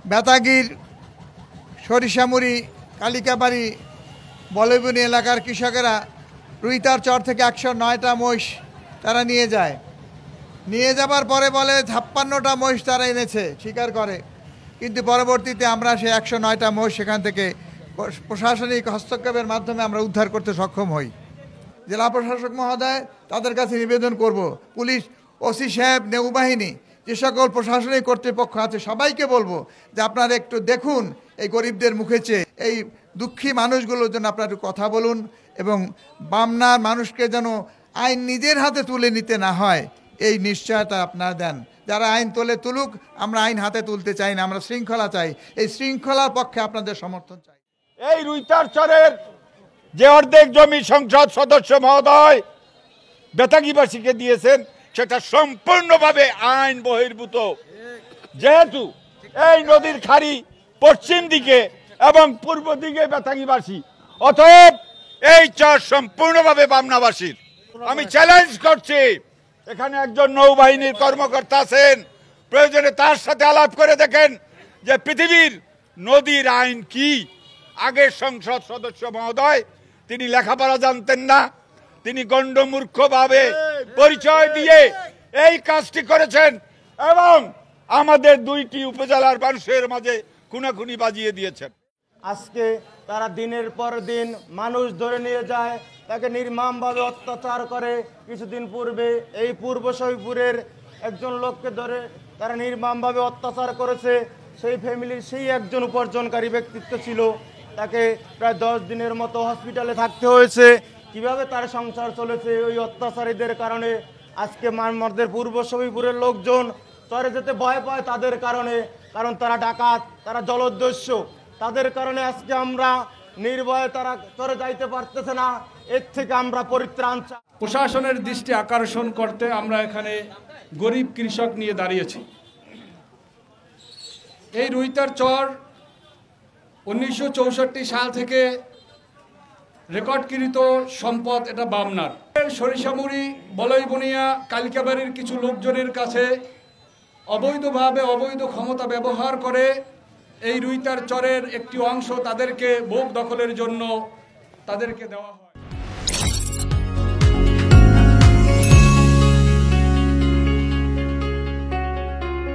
বেতাগীর, সরিষামুড়ি, কালিকাবাড়ি, বলবনী এলাকার কৃষকেরা রুইতার চর থেকে 109টা মহিষ তারা নিয়ে যায়। নিয়ে যাবার পরে বলে 56টা মহিষ তারা এনেছে, স্বীকার করে। কিন্তু পরবর্তীতে আমরা সেই 109টা মহিষ সেখান থেকে প্রশাসনিক হস্তক্ষেপের মাধ্যমে আমরা উদ্ধার করতে সক্ষম হই। জেলা প্রশাসক মহোদয়, তাদের কাছে নিবেদন করব, পুলিশ, ওসি সাহেব, নৌবাহিনী, যে সকল প্রশাসনিক কর্তৃপক্ষ আছে সবাইকে বলবো যে আপনারা একটু দেখুন এই গরিবদের মুখে চেয়ে, এই দুঃখী মানুষগুলোর জন্য আপনারা একটু কথা বলুন এবং বামনার মানুষকে যেন আইন নিজের হাতে তুলে নিতে না হয় এই নিশ্চয়তা আপনারা দেন। যারা আইন তুলুক, আমরা আইন হাতে তুলতে চাই না, আমরা শৃঙ্খলা চাই। এই শৃঙ্খলার পক্ষে আপনাদের সমর্থন চাই। এই রুইতার চরের যে অর্ধেক জমি সংসদ সদস্য মহোদয় বেতাগীবাসীকে দিয়েছেন সেটা সম্পূর্ণভাবে আইন বহির্ভূত। যেহেতু এই নদীর খাড়ি পশ্চিম দিকে এবং পূর্ব দিকে বেতাগীবাসী, অতএব এই চর সম্পূর্ণভাবে বামনাবাসীর। আমি চ্যালেঞ্জ করছি, এখানে একজন নৌবাহিনীর কর্মকর্তা আছেন, প্রয়োজনে তার সাথে আলাপ করে দেখেন যে পৃথিবীর নদীর আইন কি। আগের সংসদ সদস্য মহোদয় তিনি লেখাপড়া জানতেন না, তিনি গণ্ডমূর্খভাবে পরিচয় দিয়ে এই কাজটি করেছেন এবং আমাদের 2টি উপজেলার মানুষের মাঝে খুনাখুনি বাজিয়ে দিয়েছেন। আজকে তারা দিনের পর দিন মানুষ ধরে নিয়ে যায়, তাকে নির্মমভাবে অত্যাচার করে। কিছুদিন পূর্বে এই পূর্ব সহিপুরের একজন লোককে ধরে তারা নির্মমভাবে অত্যাচার করেছে। সেই ফ্যামিলির সেই একজন উপার্জনকারী ব্যক্তিত্ব ছিল, তাকে প্রায় 10 দিনের মতো হসপিটালে থাকতে হয়েছে। কিভাবে তার সংসার চলেছে ওই অত্যাচারীদের কারণে। আজকে আমাদের পূর্ব সহিপুরের লোকজন চরে যেতে ভয় পায় তাদের কারণে, কারণ তারা ডাকাত, তারা জলদস্যু। তাদের কারণে আজকে আমরা নির্ভয়ে তারা চরে যাইতে পারতেছে না। এর থেকে আমরা পরিত্রাণ চাই। প্রশাসনের দৃষ্টি আকর্ষণ করতে আমরা এখানে গরিব কৃষক নিয়ে দাঁড়িয়েছি। এই রুইতার চর 1964 সাল থেকে রেকর্ডকৃত সম্পদ, এটা বামনার। সরিষামুড়ি, বলইবনিয়া, কালিকাবাড়ির কিছু লোকজনের কাছে অবৈধভাবে অবৈধ ক্ষমতা ব্যবহার করে এই রুইতার চরের একটি অংশ তাদেরকে ভোগ দখলের জন্য তাদেরকে দেওয়া হয়।